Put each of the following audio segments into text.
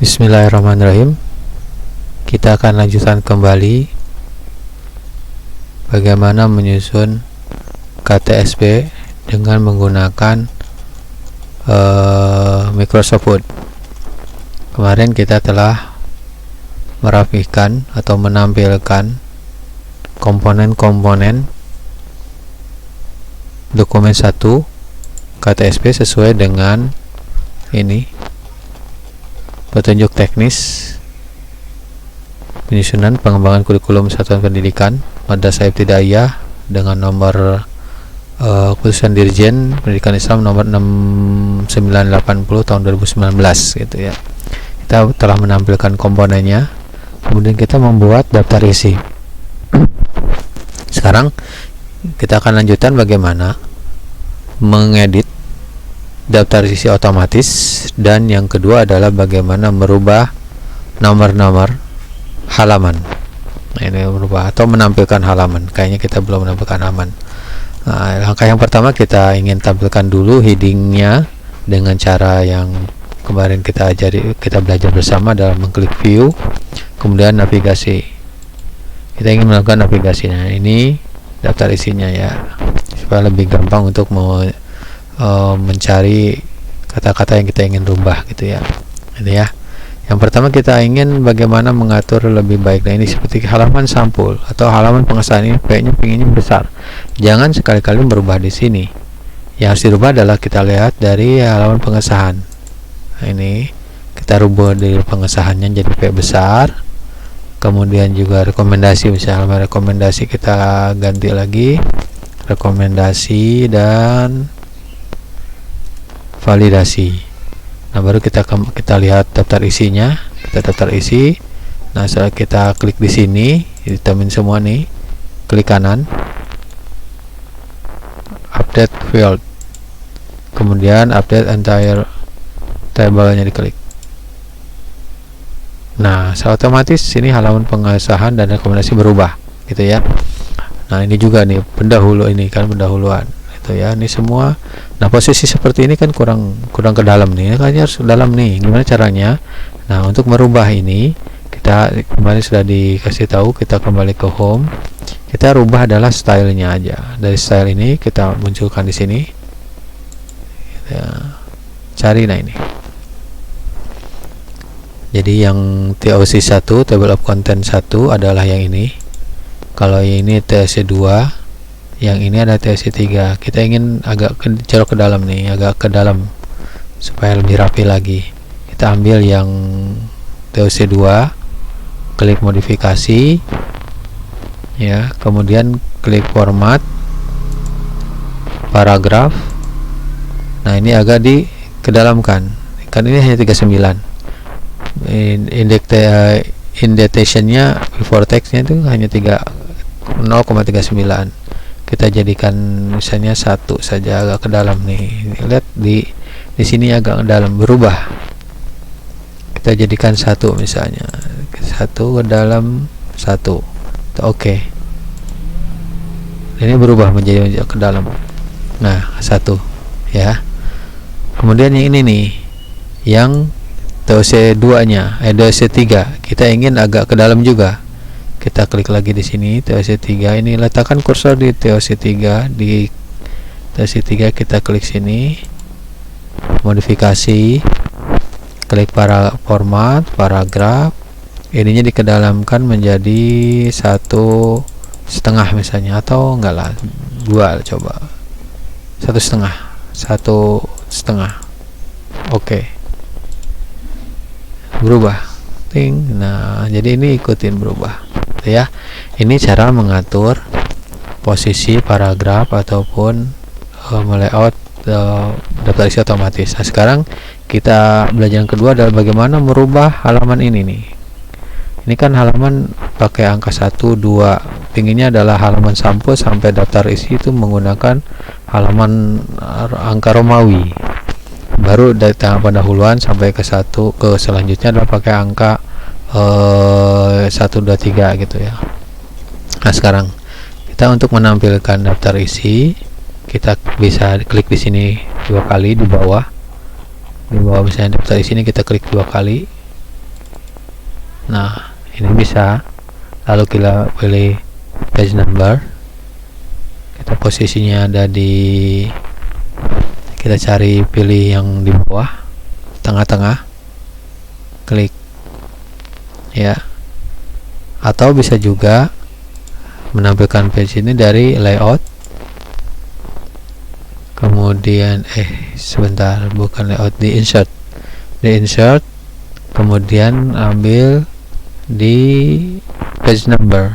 Bismillahirrahmanirrahim. Kita akan lanjutkan kembali bagaimana menyusun KTSP dengan menggunakan Microsoft Word. Kemarin kita telah merapikan atau menampilkan komponen-komponen dokumen 1 KTSP sesuai dengan ini petunjuk teknis penyusunan pengembangan kurikulum satuan pendidikan Madrasah Ibtidaiyah dengan nomor keputusan Dirjen Pendidikan Islam nomor 6980 tahun 2019 gitu ya. Kita telah menampilkan komponennya, kemudian kita membuat daftar isi. Sekarang kita akan lanjutkan bagaimana mengedit daftar isi otomatis, dan yang kedua adalah bagaimana merubah nomor-nomor halaman. Nah, ini merubah atau menampilkan halaman. Kayaknya kita belum menampilkan halaman. Nah, langkah yang pertama kita ingin tampilkan dulu headingnya dengan cara yang kemarin kita belajar bersama dalam mengklik view, kemudian navigasi. Kita ingin melakukan navigasi. Nah, ini daftar isinya ya, supaya lebih gampang untuk mencari kata-kata yang kita ingin rubah gitu ya. Ini ya. Yang pertama kita ingin bagaimana mengatur lebih baik. Nah, ini seperti halaman sampul atau halaman pengesahan ini pengennya besar. Jangan sekali-kali merubah di sini. Yang harus dirubah adalah kita lihat dari halaman pengesahan. Nah, ini kita rubah dari pengesahannya jadi P besar. Kemudian juga rekomendasi, misalnya rekomendasi kita ganti lagi rekomendasi dan validasi. Nah, baru kita lihat daftar isinya. Kita daftar isi. Nah, setelah kita klik di sini, ditemin semua nih, klik kanan, update field, kemudian update entire table-nya diklik. Nah, secara otomatis sini halaman pengesahan dan rekomendasi berubah gitu ya. Nah, ini juga nih pendahulu, ini kan pendahuluan itu ya, ini semua. Nah, posisi seperti ini kan kurang ke dalam nih, kayaknya harus ke dalam nih. Gimana caranya? Nah, untuk merubah ini kita kemarin sudah dikasih tahu, kita kembali ke home, kita rubah adalah stylenya aja. Dari style ini kita munculkan di sini ya, cari. Nah, ini jadi yang TOC 1 table of content 1 adalah yang ini. Kalau ini TOC 2, yang ini ada TOC 3. Kita ingin agak jorok ke dalam nih, agak ke dalam supaya lebih rapi lagi. Kita ambil yang TOC 2, klik modifikasi ya, kemudian klik format paragraf. Nah, ini agak dikedalamkan, kan ini hanya 39. Indentationnya before textnya itu hanya 0,39. Kita jadikan misalnya 1 saja, agak ke dalam nih. Lihat di sini agak ke dalam, berubah. Kita jadikan 1 misalnya, 1 ke dalam 1. Oke. Ini berubah menjadi ke dalam. Nah, 1 ya. Kemudian yang ini nih, yang TOC 2-nya, TOC 3, kita ingin agak ke dalam juga. Kita klik lagi di sini TOC 3, ini letakkan kursor di TOC 3, di TOC 3 kita klik sini, modifikasi, klik format paragraf, ininya dikedalamkan menjadi 1,5 misalnya, atau enggak lah 2, coba 1,5. Oke. Berubah. Ting. Nah, jadi ini ikutin berubah ya. Ini cara mengatur posisi paragraf ataupun melayout daftar isi otomatis. Nah, sekarang kita belajar yang kedua adalah bagaimana merubah halaman ini nih. Ini kan halaman pakai angka 1, 2. Pinginnya adalah halaman sampul sampai daftar isi itu menggunakan halaman angka Romawi. Baru dari tanggal pendahuluan sampai ke selanjutnya adalah pakai angka 1, 2, 3 gitu ya. Nah, sekarang kita untuk menampilkan daftar isi, kita bisa klik di sini 2 kali di bawah misalnya daftar isi ini, kita klik 2 kali. Nah, ini bisa. Lalu kita pilih page number, kita posisinya ada di, kita cari pilih yang di bawah tengah-tengah, klik ya. Atau bisa juga menampilkan page ini dari layout, kemudian sebentar, bukan layout, di insert, kemudian ambil di page number.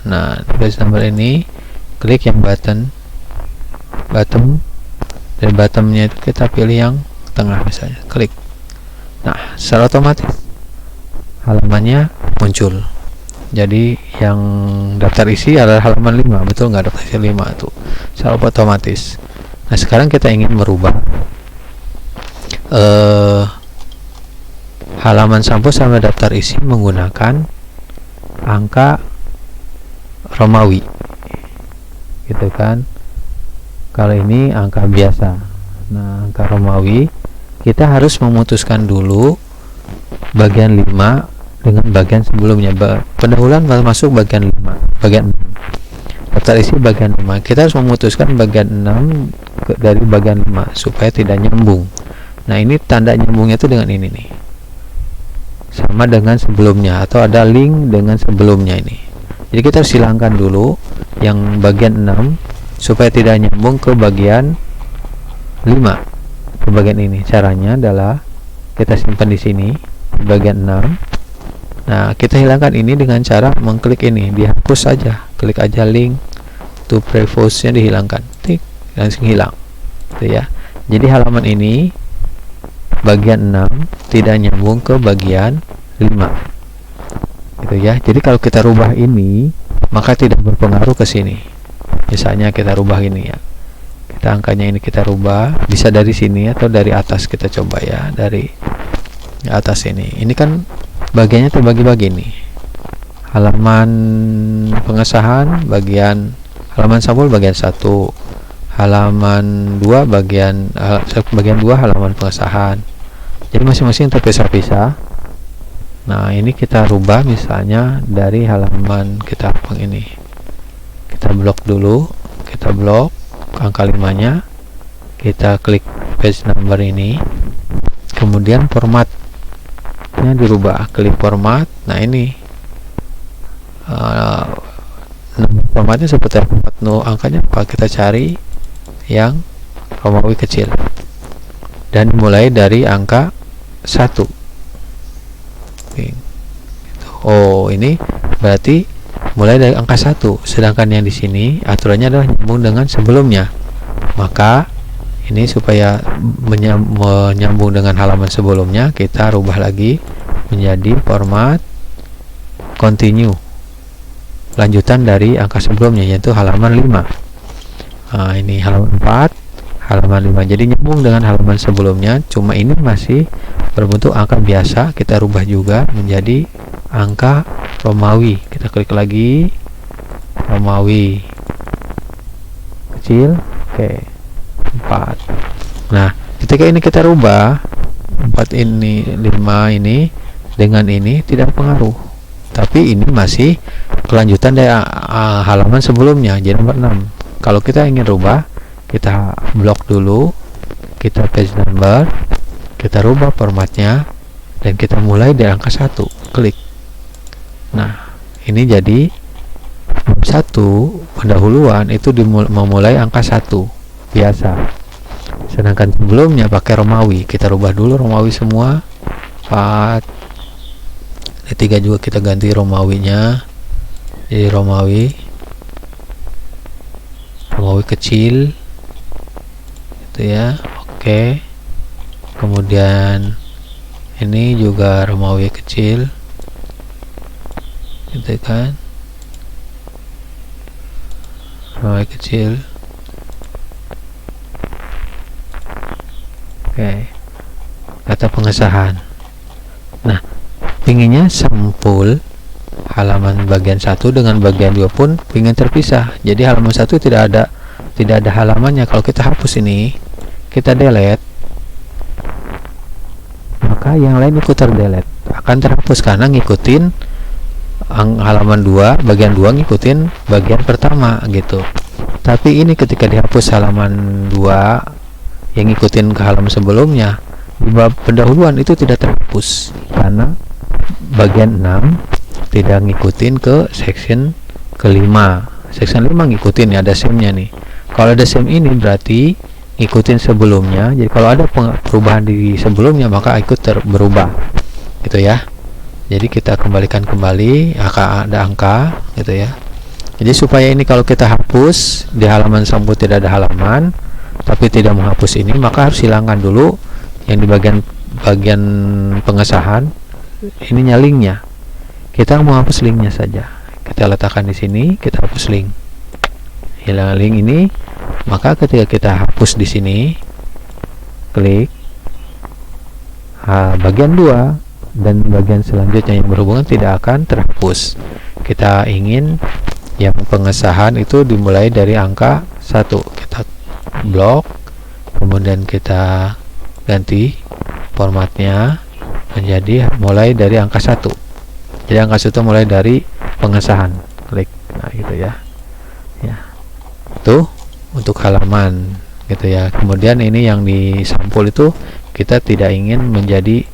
Nah, page number ini klik yang button, dari bottomnya itu kita pilih yang tengah misalnya, klik. Nah, secara otomatis halamannya muncul. Jadi yang daftar isi adalah halaman 5, betul nggak? Daftar isi 5 tuh secara otomatis. Nah, sekarang kita ingin merubah halaman sampul sama daftar isi menggunakan angka Romawi, gitu kan. Kalau ini angka biasa. Nah, angka Romawi, kita harus memutuskan dulu bagian 5 dengan bagian sebelumnya. Pendahuluan masuk bagian 5, bagian 6. Daftar isi bagian 5. Kita harus memutuskan bagian 6 dari bagian 5 supaya tidak nyambung. Nah, ini tanda nyambungnya itu dengan ini nih, sama dengan sebelumnya, atau ada link dengan sebelumnya ini. Jadi kita harus hilangkan dulu yang bagian 6 supaya tidak nyambung ke bagian 5, ke bagian ini. Caranya adalah kita simpan di sini di bagian 6. Nah, kita hilangkan ini dengan cara mengklik ini, dihapus saja, klik aja link to previous nya dihilangkan, tik, langsung hilang, gitu ya. Jadi halaman ini bagian 6 tidak nyambung ke bagian 5, gitu ya. Jadi kalau kita rubah ini, maka tidak berpengaruh ke sini. Misalnya kita rubah ini ya, kita angkanya ini kita rubah, bisa dari sini atau dari atas, kita coba ya, dari atas ini. Ini kan bagiannya terbagi-bagi nih. Halaman pengesahan bagian, halaman sampul bagian 1, halaman 2 bagian 2 halaman pengesahan. Jadi masing-masing terpisah-pisah. Nah, ini kita rubah misalnya dari halaman kita ini. Kita blok dulu, kita blok angka 5-nya. Kita klik page number ini. Kemudian formatnya dirubah, klik format. Nah, ini formatnya seperti apa? Angkanya apa? Kita cari yang Romawi kecil dan mulai dari angka 1. Oh, ini berarti mulai dari angka 1, sedangkan yang di sini aturannya adalah nyambung dengan sebelumnya. Maka ini supaya menyambung dengan halaman sebelumnya, kita rubah lagi menjadi format continue, lanjutan dari angka sebelumnya, yaitu halaman 5. Nah, ini halaman 4, halaman 5, jadi nyambung dengan halaman sebelumnya, cuma ini masih berbentuk angka biasa. Kita rubah juga menjadi angka Romawi. Kita klik lagi Romawi kecil, oke, 4. Nah, ketika ini kita rubah 4 ini, 5 ini dengan ini tidak pengaruh, tapi ini masih kelanjutan dari halaman sebelumnya, jadi nomor 6. Kalau kita ingin rubah, kita blok dulu, kita page number, kita rubah formatnya, dan kita mulai dari angka 1, klik. Nah, ini jadi bab 1 pendahuluan itu memulai angka 1 biasa, sedangkan sebelumnya pakai Romawi. Kita rubah dulu Romawi semua, 4. Di 3 juga kita ganti Romawinya jadi Romawi kecil, gitu ya. Oke, kemudian ini juga Romawi kecil, gitu kan, Romawi kecil. Oke, kata pengesahan. Nah, pinginnya sampul halaman bagian 1 dengan bagian 2 pun ingin terpisah. Jadi halaman 1 tidak ada halamannya. Kalau kita hapus ini, kita delete, maka yang lain ikut terdelete. akan terhapus karena ngikutin halaman 2 bagian 2 ngikutin bagian pertama gitu. Tapi ini ketika dihapus halaman 2 yang ngikutin ke halaman sebelumnya, di bab pendahuluan itu tidak terhapus karena bagian 6 tidak ngikutin ke section kelima. Section 5 ngikutin ya, ada same-nya nih. Kalau ada same ini berarti ngikutin sebelumnya. Jadi kalau ada perubahan di sebelumnya maka ikut berubah gitu ya. Jadi kita kembalikan kembali ada angka gitu ya. Jadi supaya ini kalau kita hapus di halaman sambut tidak ada halaman tapi tidak menghapus ini, maka harus hilangkan dulu yang di bagian pengesahan ininya linknya. Kita mau hapus linknya saja, kita letakkan di sini, kita hapus link, hilang link ini. Maka ketika kita hapus di sini, klik bagian 2 dan bagian selanjutnya yang berhubungan tidak akan terhapus. Kita ingin yang pengesahan itu dimulai dari angka 1, kita blok, kemudian kita ganti formatnya menjadi mulai dari angka 1. Jadi angka 1 mulai dari pengesahan, klik. Nah gitu ya. Tuh untuk halaman gitu ya. Kemudian ini yang di sampul itu kita tidak ingin menjadi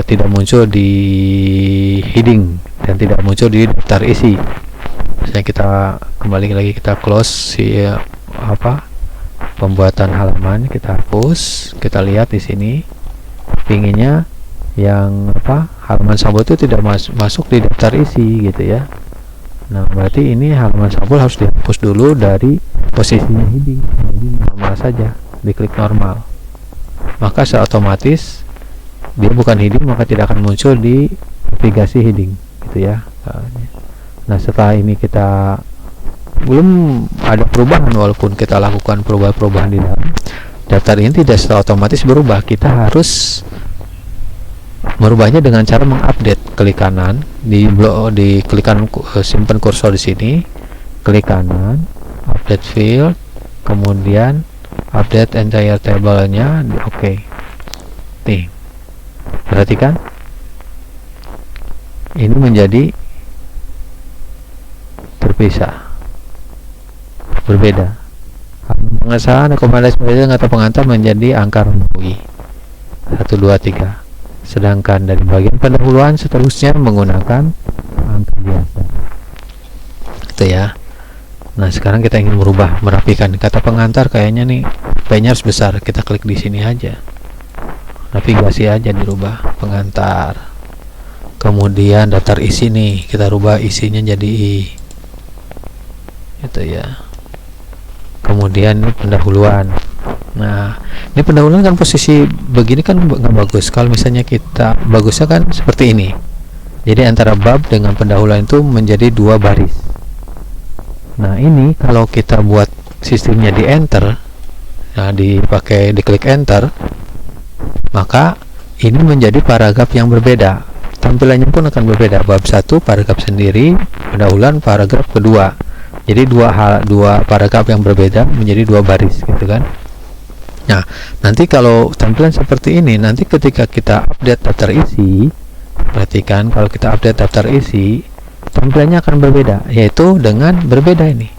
tidak muncul di heading dan tidak muncul di daftar isi. Misalnya kita kembali lagi, kita close pembuatan halaman, kita hapus, kita lihat di sini pinginnya yang halaman sampul itu tidak masuk di daftar isi gitu ya. Nah berarti ini halaman sampul harus dihapus dulu dari posisinya heading, jadi normal saja, diklik normal, maka secara otomatis dia bukan heading, maka tidak akan muncul di navigasi heading gitu ya. Nah setelah ini kita belum ada perubahan, walaupun kita lakukan perubahan-perubahan di dalam daftar ini tidak secara otomatis berubah. Kita harus merubahnya dengan cara mengupdate. Klik kanan di klik kanan, simpan kursor di sini, klik kanan, update field, kemudian update entire table-nya, oke. Nih, perhatikan ini menjadi terpisah, berbeda. Pengesahan rekomendasi atau pengantar menjadi angka romawi 1, 2, 3. Sedangkan dari bagian pendahuluan seterusnya menggunakan angka biasa. Itu ya. Nah, sekarang kita ingin merapikan kata pengantar, kayaknya nih P-nya harus besar. Kita klik di sini aja. Navigasi aja dirubah pengantar. Kemudian daftar isi nih, kita rubah isinya jadi I. Itu ya. Kemudian ini pendahuluan. Nah, ini pendahuluan kan posisi begini kan nggak bagus. Kalau misalnya kita bagusnya kan seperti ini. Jadi antara bab dengan pendahuluan itu menjadi 2 baris. Nah, ini kalau kita buat sistemnya di enter, nah diklik enter, maka ini menjadi paragraf yang berbeda. Tampilannya pun akan berbeda. Bab 1 paragraf sendiri, pendahuluan paragraf kedua. Jadi dua paragraf yang berbeda menjadi 2 baris gitu kan. Nah, nanti kalau tampilan seperti ini, nanti ketika kita update daftar isi, perhatikan kalau kita update daftar isi, tampilannya akan berbeda, yaitu dengan berbeda ini.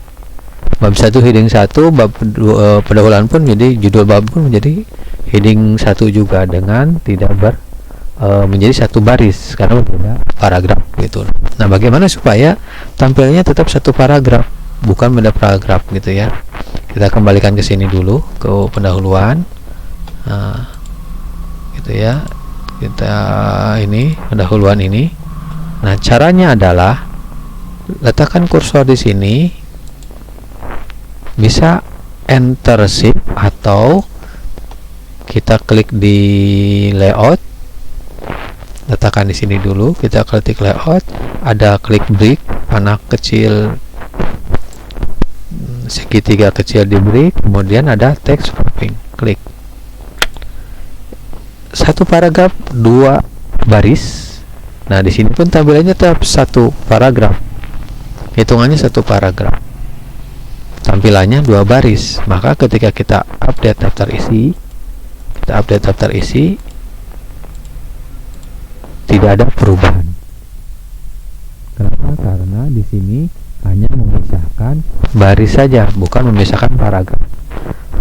Bab 1 heading 1, bab pendahuluan pun jadi judul bab pun menjadi heading 1 juga dengan tidak menjadi 1 baris karena berbeda paragraf gitu. Nah, bagaimana supaya tampilnya tetap 1 paragraf, bukan beda paragraf gitu ya. Kita kembalikan ke sini dulu, ke pendahuluan, gitu ya. Kita ini pendahuluan ini. Nah, caranya adalah letakkan kursor di sini, bisa enter shift atau kita klik di layout. Letakkan di sini dulu, kita klik layout, ada klik break, panah kecil segitiga kecil di break, kemudian ada text wrapping, klik 1 paragraf 2 baris. Nah, di sini pun tampilannya tetap 1 paragraf, hitungannya 1 paragraf, tampilannya 2 baris. Maka ketika kita update daftar isi, tidak ada perubahan. Kenapa? Karena di sini hanya memisahkan baris saja, bukan memisahkan paragraf.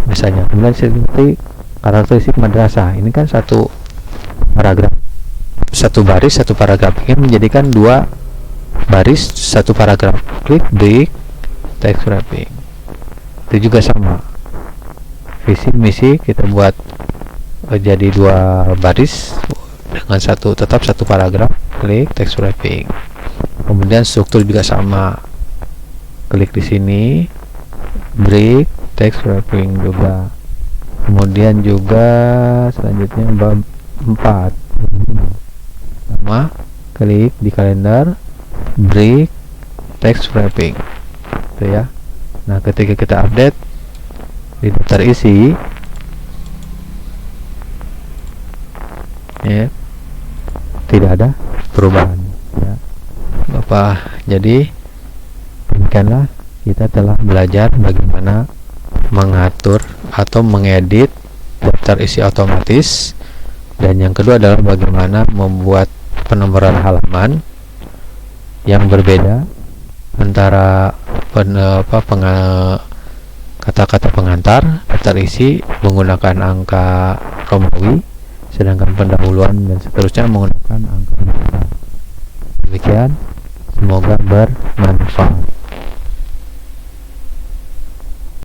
Misalnya, kemudian seperti karakteristik madrasah, ini kan satu paragraf, satu baris satu paragraf, ingin menjadikan dua baris satu paragraf, klik break text wrapping. Itu juga sama, visi misi kita buat jadi dua baris dengan tetap satu paragraf, klik text wrapping. Kemudian struktur juga sama, klik di sini break text wrapping juga. Kemudian juga selanjutnya bab 4 sama, klik di kalender break text wrapping itu ya. Nah, ketika kita update di daftar isi ya, tidak ada perubahan ya Bapak. Jadi demikianlah kita telah belajar bagaimana mengatur atau mengedit daftar isi otomatis, dan yang kedua adalah bagaimana membuat penomoran halaman yang berbeda antara kata-kata pengantar daftar isi menggunakan angka Romawi, sedangkan pendahuluan dan seterusnya menggunakan angka Masehi. Demikian, semoga bermanfaat.